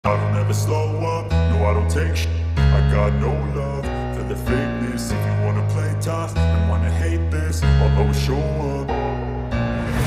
I don't ever slow up, no I don't take sh**. I got no love for the fakeness. If you wanna play tough and wanna hate this, I'll always show up.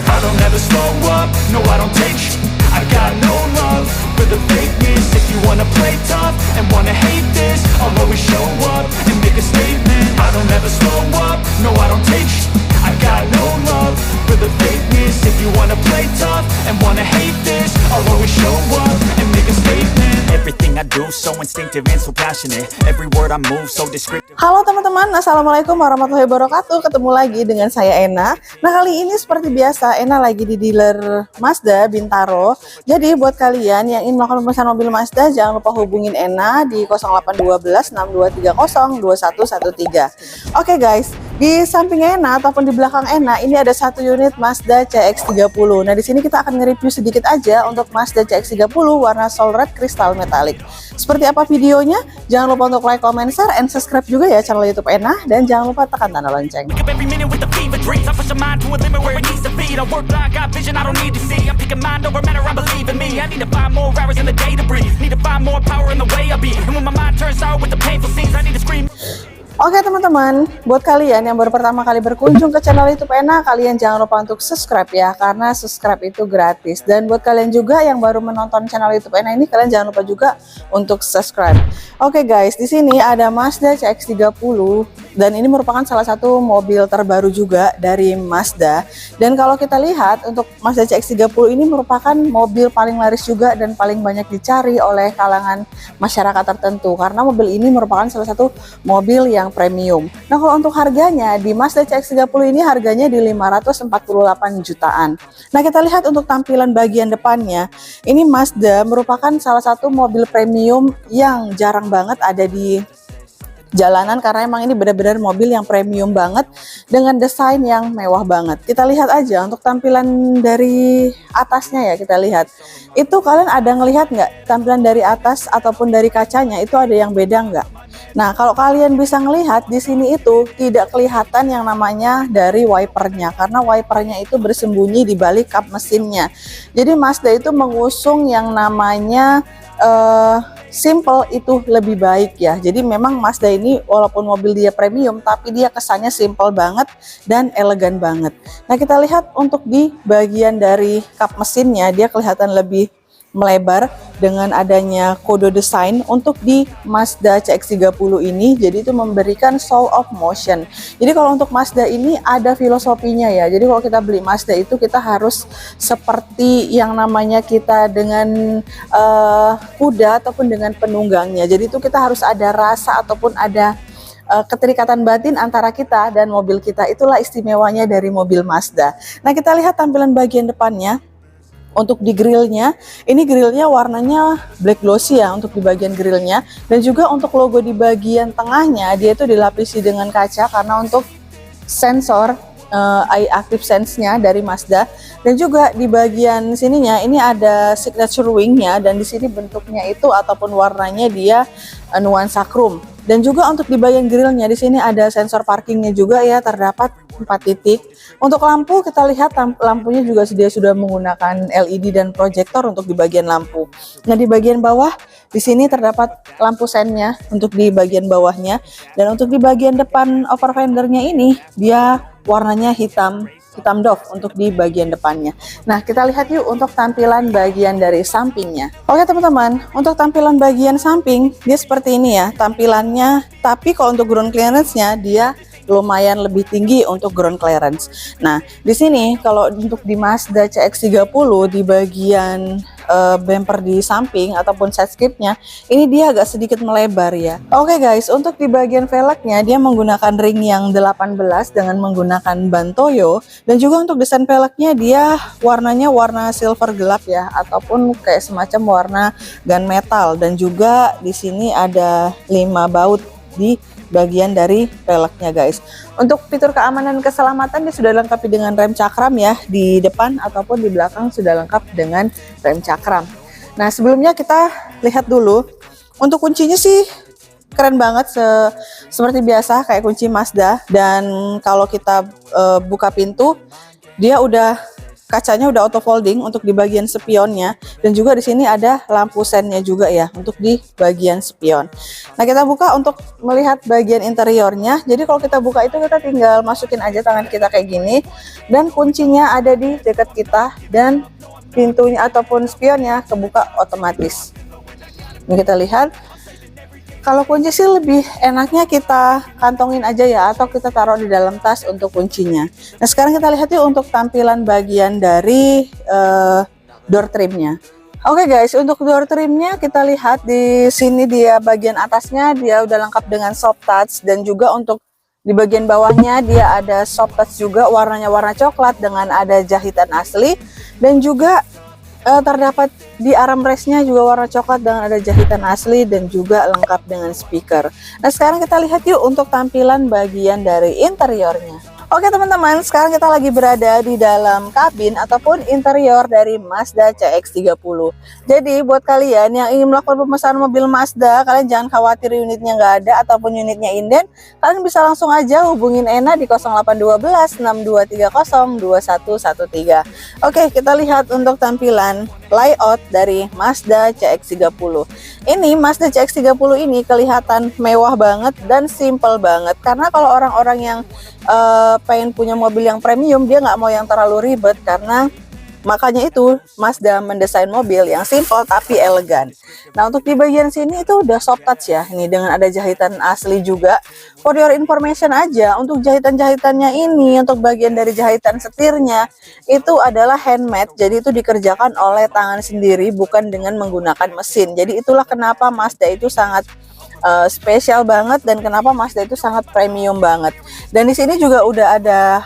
I don't ever slow up, no I don't take sh**. I got no love for the fakeness. If you wanna play tough and wanna hate this, I'll always show up and make a statement. I don't ever slow up, no I don't take sh**. I got no love for the fakeness. If you wanna play tough and wanna hate this, I'll always show up and make a statement. Everything I do so instinctive and so passionate. Every word I move so descriptive. Halo teman-teman, assalamualaikum warahmatullahi wabarakatuh. Ketemu lagi dengan saya Ena. Nah kali ini seperti biasa Ena lagi di dealer Mazda Bintaro. Jadi buat kalian yang ingin melakukan pemesanan mobil Mazda, jangan lupa hubungin Ena di 0812 6230 2113. Oke guys, di samping Ena ataupun di belakang Ena ini ada satu unit Mazda CX-30. Nah di sini kita akan nge-review sedikit aja untuk Mazda CX-30 warna soul red crystal metallic. Seperti apa videonya? Jangan lupa untuk like, comment, share, and subscribe juga ya channel YouTube Ena, dan jangan lupa tekan tanda lonceng. Oke teman-teman, buat kalian yang baru pertama kali berkunjung ke channel YouTube Ena, kalian jangan lupa untuk subscribe ya, karena subscribe itu gratis. Dan buat kalian juga yang baru menonton channel YouTube Ena ini, kalian jangan lupa juga untuk subscribe. Oke guys, di sini ada Mazda CX-30 dan ini merupakan salah satu mobil terbaru juga dari Mazda. Dan kalau kita lihat untuk Mazda CX-30 ini merupakan mobil paling laris juga dan paling banyak dicari oleh kalangan masyarakat tertentu, karena mobil ini merupakan salah satu mobil yang premium. Nah kalau untuk harganya di Mazda CX-30 ini harganya di 548 jutaan. Nah kita lihat untuk tampilan bagian depannya, ini Mazda merupakan salah satu mobil premium yang jarang banget ada di jalanan, karena emang ini benar-benar mobil yang premium banget dengan desain yang mewah banget. Kita lihat aja untuk tampilan dari atasnya ya, kita lihat. Itu kalian ada ngelihat nggak tampilan dari atas ataupun dari kacanya itu ada yang beda nggak? Nah, kalau kalian bisa ngelihat di sini itu tidak kelihatan yang namanya dari wipernya, karena wipernya itu bersembunyi di balik kap mesinnya. Jadi Mazda itu mengusung yang namanya simple itu lebih baik ya. Jadi memang Mazda ini walaupun mobil dia premium, tapi dia kesannya simple banget dan elegan banget. Nah, kita lihat untuk di bagian dari kap mesinnya, dia kelihatan lebih melebar dengan adanya kode desain untuk di Mazda CX-30 ini. Jadi itu memberikan show of motion. Jadi kalau untuk Mazda ini ada filosofinya ya. Jadi kalau kita beli Mazda itu kita harus seperti yang namanya kita dengan kuda ataupun dengan penunggangnya. Jadi itu kita harus ada rasa ataupun ada keterikatan batin antara kita dan mobil kita. Itulah istimewanya dari mobil Mazda. Nah kita lihat tampilan bagian depannya. Untuk di grillnya, ini grillnya warnanya black glossy ya untuk di bagian grillnya, dan juga untuk logo di bagian tengahnya dia itu dilapisi dengan kaca karena untuk sensor eye active sense-nya dari Mazda. Dan juga di bagian sininya ini ada signature wing-nya, dan di sini bentuknya itu ataupun warnanya dia nuansa chrome. Dan juga untuk di bagian grillnya di sini ada sensor parkingnya juga ya, terdapat 4 titik. Untuk lampu kita lihat lampunya juga dia sudah menggunakan LED dan proyektor untuk di bagian lampu. Nah di bagian bawah di sini terdapat lampu sennya untuk di bagian bawahnya, dan untuk di bagian depan over fendernya ini dia warnanya hitam doff untuk di bagian depannya. Nah kita lihat yuk untuk tampilan bagian dari sampingnya. Oke teman-teman, untuk tampilan bagian samping dia seperti ini ya tampilannya, tapi kalau untuk ground clearance-nya dia lumayan lebih tinggi untuk ground clearance. Nah di sini kalau untuk di Mazda CX-30 di bagian bumper di samping ataupun side skirtnya ini dia agak sedikit melebar ya. Oke guys, untuk di bagian velgnya dia menggunakan ring yang 18 dengan menggunakan ban Toyo, dan juga untuk desain velgnya dia warnanya warna silver gelap ya, ataupun kayak semacam warna gunmetal, dan juga di sini ada 5 baut di bagian dari velgnya guys. Untuk fitur keamanan dan keselamatan dia sudah lengkap dengan rem cakram ya, di depan ataupun di belakang sudah lengkap dengan rem cakram. Nah sebelumnya kita lihat dulu untuk kuncinya sih keren banget, seperti biasa kayak kunci Mazda. Dan kalau kita buka pintu dia udah kacanya udah auto folding untuk di bagian spionnya, dan juga di sini ada lampu sennya juga ya untuk di bagian spion. Nah, kita buka untuk melihat bagian interiornya. Jadi kalau kita buka itu kita tinggal masukin aja tangan kita kayak gini, dan kuncinya ada di dekat kita, dan pintunya ataupun spionnya kebuka otomatis. Ini kita lihat. Kalau kunci sih lebih enaknya kita kantongin aja ya, atau kita taruh di dalam tas untuk kuncinya. Nah, sekarang kita lihat yuk untuk tampilan bagian dari door trimnya. Oke guys, untuk door trimnya kita lihat di sini dia bagian atasnya dia udah lengkap dengan soft touch, dan juga untuk di bagian bawahnya dia ada soft touch juga, warnanya warna coklat dengan ada jahitan asli, dan juga terdapat di armrestnya juga warna coklat dengan ada jahitan asli, dan juga lengkap dengan speaker. Nah, sekarang kita lihat yuk untuk tampilan bagian dari interiornya. Oke teman-teman, sekarang kita lagi berada di dalam kabin ataupun interior dari Mazda CX-30. Jadi buat kalian yang ingin melakukan pemesanan mobil Mazda, kalian jangan khawatir unitnya nggak ada ataupun unitnya inden. Kalian bisa langsung aja hubungin Ena di 0812 6230 2113. Oke, kita lihat untuk tampilan layout dari Mazda CX-30. Ini Mazda CX-30 ini kelihatan mewah banget dan simple banget. Karena kalau orang-orang yang pengen punya mobil yang premium, dia nggak mau yang terlalu ribet, karena makanya itu Mazda mendesain mobil yang simple tapi elegan. Nah, untuk di bagian sini itu udah soft touch ya, ini dengan ada jahitan asli juga. For your information aja, untuk jahitan-jahitannya ini, untuk bagian dari jahitan setirnya itu adalah handmade, jadi itu dikerjakan oleh tangan sendiri, bukan dengan menggunakan mesin. Jadi itulah kenapa Mazda itu sangat spesial banget, dan kenapa Mazda itu sangat premium banget. Dan di sini juga udah ada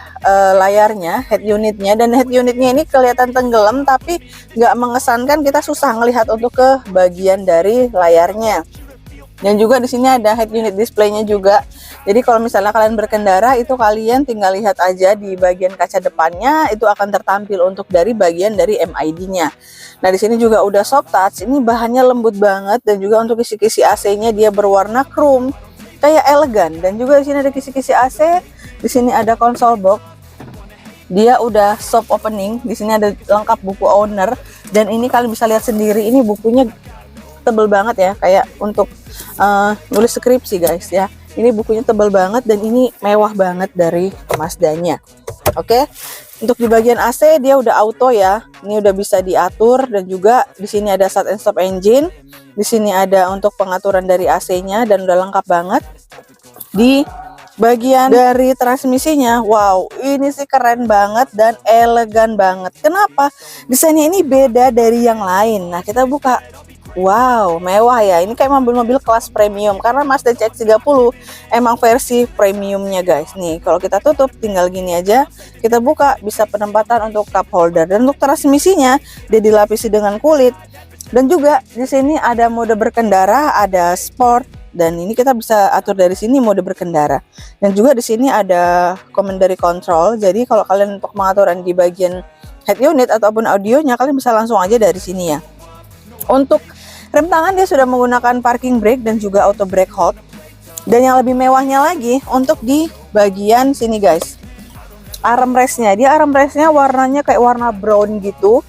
layarnya, head unitnya, dan head unitnya ini kelihatan tenggelam tapi nggak mengesankan, kita susah ngelihat untuk ke bagian dari layarnya. Dan juga di sini ada head unit displaynya juga. Jadi kalau misalnya kalian berkendara itu kalian tinggal lihat aja di bagian kaca depannya, itu akan tertampil untuk dari bagian dari MID-nya. Nah, di sini juga udah soft touch. Ini bahannya lembut banget, dan juga untuk kisi-kisi AC-nya dia berwarna chrome, kayak elegan. Dan juga di sini ada kisi-kisi AC. Di sini ada console box. Dia udah soft opening. Di sini ada lengkap buku owner, dan ini kalian bisa lihat sendiri, ini bukunya tebel banget ya, kayak untuk nulis skripsi guys ya. Ini bukunya tebal banget, dan ini mewah banget dari Mazdanya. Oke. Untuk di bagian AC dia udah auto ya. Ini udah bisa diatur, dan juga di sini ada start and stop engine. Di sini ada untuk pengaturan dari AC-nya, dan udah lengkap banget. Di bagian dari transmisinya, wow, ini sih keren banget dan elegan banget. Kenapa? Desainnya ini beda dari yang lain. Nah, kita buka. Wow, mewah ya. Ini kayak mobil-mobil kelas premium, karena Mazda CX-30 emang versi premiumnya guys. Nih, kalau kita tutup tinggal gini aja, kita buka, bisa penempatan untuk cup holder. Dan untuk transmisinya dia dilapisi dengan kulit. Dan juga di sini ada mode berkendara, ada sport, dan ini kita bisa atur dari sini mode berkendara. Dan juga di sini ada commentary control. Jadi kalau kalian untuk pengaturan di bagian head unit ataupun audionya, kalian bisa langsung aja dari sini ya. Untuk rem tangan dia sudah menggunakan parking brake dan juga auto brake hold. Dan yang lebih mewahnya lagi untuk di bagian sini guys, armrestnya. Dia armrestnya warnanya kayak warna brown gitu,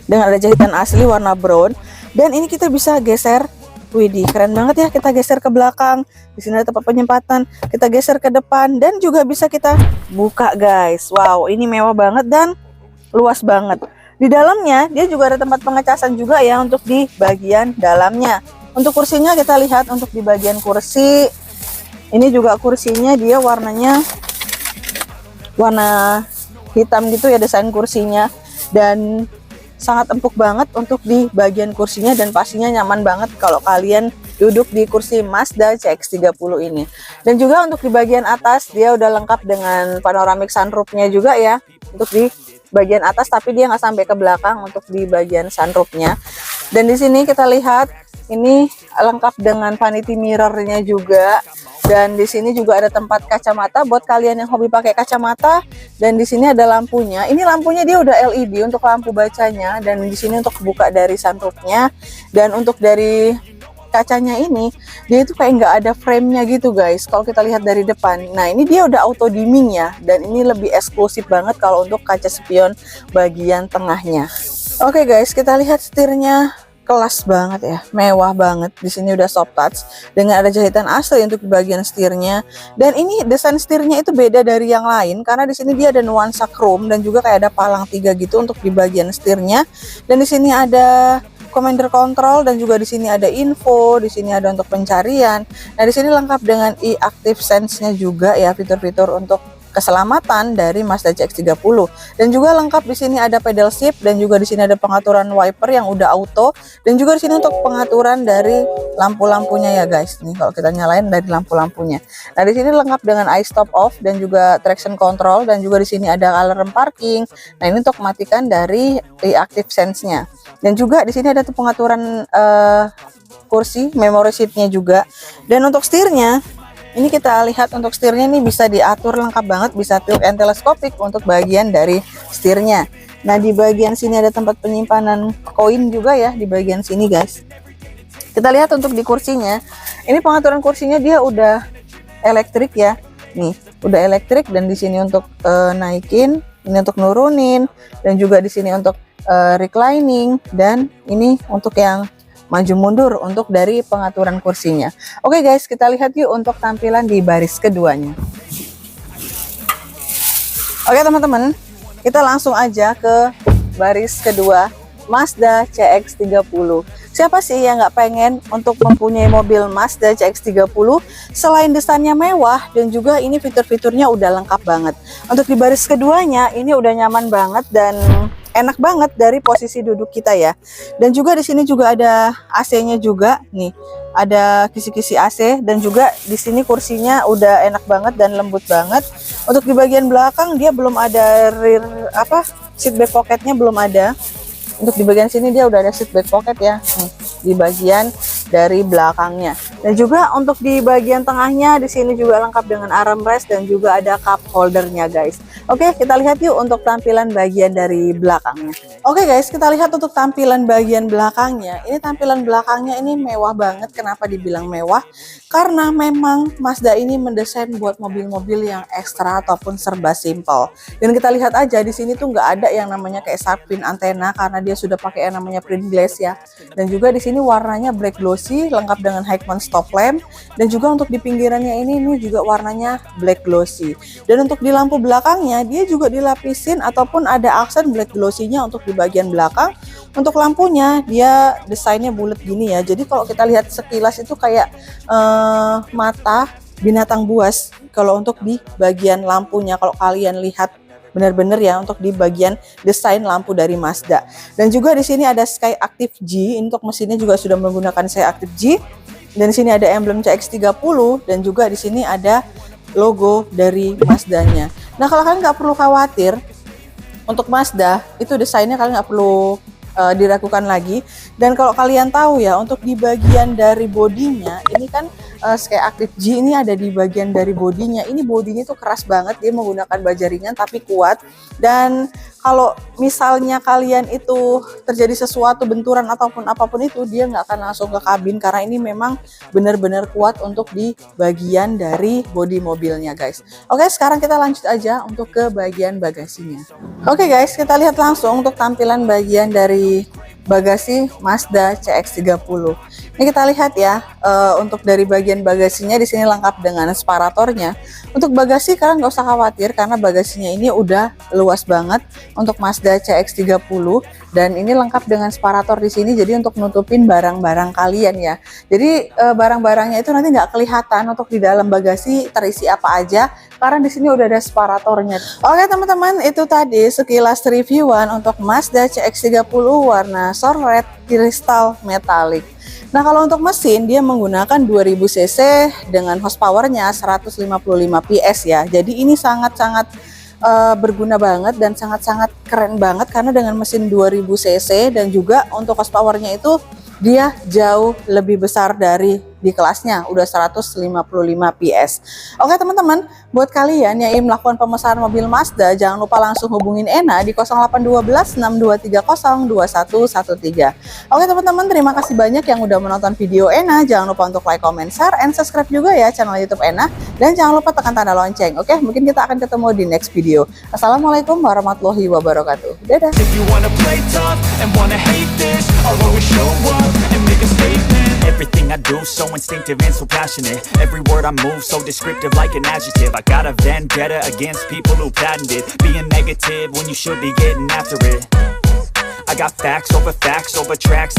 dengan ada jahitan asli warna brown. Dan ini kita bisa geser. Widih, keren banget ya. Kita geser ke belakang. Di sini ada tempat penyempatan. Kita geser ke depan, dan juga bisa kita buka guys. Wow, ini mewah banget dan luas banget. Di dalamnya dia juga ada tempat pengecasan juga ya untuk di bagian dalamnya. Untuk kursinya kita lihat, untuk di bagian kursi ini juga kursinya dia warnanya warna hitam gitu ya, desain kursinya, dan sangat empuk banget untuk di bagian kursinya, dan pastinya nyaman banget kalau kalian duduk di kursi Mazda CX-30 ini. Dan juga untuk di bagian atas dia udah lengkap dengan panoramic sunroofnya juga ya untuk di bagian atas, tapi dia nggak sampai ke belakang untuk di bagian sunroofnya. Dan di sini kita lihat ini lengkap dengan vanity mirrornya juga, dan di sini juga ada tempat kacamata buat kalian yang hobi pakai kacamata. Dan di sini ada lampunya. Ini lampunya dia udah LED untuk lampu bacanya, dan di sini untuk buka dari sunroofnya. Dan untuk dari kacanya ini dia itu kayak nggak ada frame-nya gitu guys kalau kita lihat dari depan. Nah ini dia udah auto dimming ya, dan ini lebih eksklusif banget kalau untuk kaca spion bagian tengahnya. Oke guys, kita lihat setirnya. Kelas banget ya, mewah banget. Di sini udah soft touch dengan ada jahitan asli untuk di bagian setirnya. Dan ini desain setirnya itu beda dari yang lain karena di sini dia ada nuansa chrome dan juga kayak ada palang 3 gitu untuk di bagian setirnya. Dan di sini ada commander control dan juga di sini ada info, di sini ada untuk pencarian. Nah, di sini lengkap dengan e-active sense-nya juga ya, fitur-fitur untuk keselamatan dari Mazda CX-30, dan juga lengkap di sini ada pedal shift dan juga di sini ada pengaturan wiper yang udah auto, dan juga di sini untuk pengaturan dari lampu-lampunya ya guys. Nih kalau kita nyalain dari lampu-lampunya. Nah di sini lengkap dengan eye stop off dan juga traction control, dan juga di sini ada alarm parking. Nah ini untuk matikan dari active sense-nya, dan juga di sini ada tuh pengaturan kursi, memory seat-nya juga. Dan untuk setirnya ini kita lihat untuk setirnya ini bisa diatur lengkap banget, bisa tilt and teleskopik untuk bagian dari setirnya. Nah di bagian sini ada tempat penyimpanan koin juga ya di bagian sini guys. Kita lihat untuk di kursinya, ini pengaturan kursinya dia udah elektrik ya. Nih udah elektrik, dan di sini untuk naikin, ini untuk nurunin, dan juga di sini untuk reclining, dan ini untuk yang maju mundur untuk dari pengaturan kursinya. Oke guys, kita lihat yuk untuk tampilan di baris keduanya. Oke teman-teman, kita langsung aja ke baris kedua Mazda CX-30. Siapa sih yang nggak pengen untuk mempunyai mobil Mazda CX-30 selain desainnya mewah dan juga ini fitur-fiturnya udah lengkap banget. Untuk di baris keduanya ini udah nyaman banget dan enak banget dari posisi duduk kita ya. Dan juga di sini juga ada AC-nya juga nih. Ada kisi-kisi AC, dan juga di sini kursinya udah enak banget dan lembut banget. Untuk di bagian belakang dia belum ada rear seat back pocketnya belum ada. Untuk di bagian sini dia udah ada seat back pocket ya. Nih, di bagian dari belakangnya. Dan juga untuk di bagian tengahnya di sini juga lengkap dengan armrest dan juga ada cup holdernya guys. Oke, kita lihat yuk untuk tampilan bagian dari belakangnya. Oke guys, kita lihat untuk tampilan bagian belakangnya. Ini tampilan belakangnya ini mewah banget. Kenapa dibilang mewah? Karena memang Mazda ini mendesain buat mobil-mobil yang ekstra ataupun serba simple. Dan kita lihat aja di sini tuh nggak ada yang namanya kayak sharp fin antena karena dia sudah pakai yang namanya print glass ya. Dan juga di sini warnanya black glossy, lengkap dengan High-Mount stop lamp, dan juga untuk di pinggirannya ini juga warnanya black glossy. Dan untuk di lampu belakangnya dia juga dilapisin ataupun ada aksen black glossy-nya untuk di bagian belakang. Untuk lampunya dia desainnya bulat gini ya. Jadi kalau kita lihat sekilas itu kayak mata binatang buas kalau untuk di bagian lampunya, kalau kalian lihat benar-benar ya untuk di bagian desain lampu dari Mazda. Dan juga di sini ada Sky Active G, untuk mesinnya juga sudah menggunakan Sky Active G. Dan di sini ada emblem CX-30 dan juga di sini ada logo dari Mazdanya. Nah, kalau kalian nggak perlu khawatir untuk Mazda itu desainnya, kalian nggak perlu diragukan lagi. Dan kalau kalian tahu ya, untuk di bagian dari bodinya ini kan Sky Active G ini ada di bagian dari bodinya. Ini bodinya tuh keras banget, dia menggunakan baja ringan tapi kuat. Dan kalau misalnya kalian itu terjadi sesuatu benturan ataupun apapun itu, dia nggak akan langsung ke kabin karena ini memang benar-benar kuat untuk di bagian dari bodi mobilnya guys. Oke, sekarang kita lanjut aja untuk ke bagian bagasinya. Oke guys, kita lihat langsung untuk tampilan bagian dari bagasi Mazda CX-30. Ini kita lihat ya, untuk dari bagian bagasinya di sini lengkap dengan separatornya. Untuk bagasi kalian nggak usah khawatir karena bagasinya ini udah luas banget untuk Mazda CX-30, dan ini lengkap dengan separator di sini jadi untuk nutupin barang-barang kalian ya. Jadi barang-barangnya itu nanti nggak kelihatan untuk di dalam bagasi terisi apa aja karena di sini udah ada separatornya. Oke teman-teman, itu tadi sekilas reviewan untuk Mazda CX-30 warna Sour Red Crystal Metallic. Nah, kalau untuk mesin dia menggunakan 2000 cc dengan horsepowernya 155 PS ya. Jadi ini sangat-sangat berguna banget dan sangat-sangat keren banget karena dengan mesin 2000 cc dan juga untuk horsepowernya itu dia jauh lebih besar dari di kelasnya, udah 155 PS. Oke teman-teman, buat kalian yang ingin melakukan pemesanan mobil Mazda, jangan lupa langsung hubungin Ena di 0812 6230 2113. Oke teman-teman, terima kasih banyak yang udah menonton video Ena. Jangan lupa untuk like, comment, share, and subscribe juga ya channel YouTube Ena. Dan jangan lupa tekan tanda lonceng. Oke, mungkin kita akan ketemu di next video. Assalamualaikum warahmatullahi wabarakatuh. Dadah. If you wanna play tough and wanna hate this, I'll always show up and make a statement. Everything I do so instinctive and so passionate. Every word I move so descriptive like an adjective. I got a vendetta against people who patented being negative when you should be getting after it. I got facts over tracks.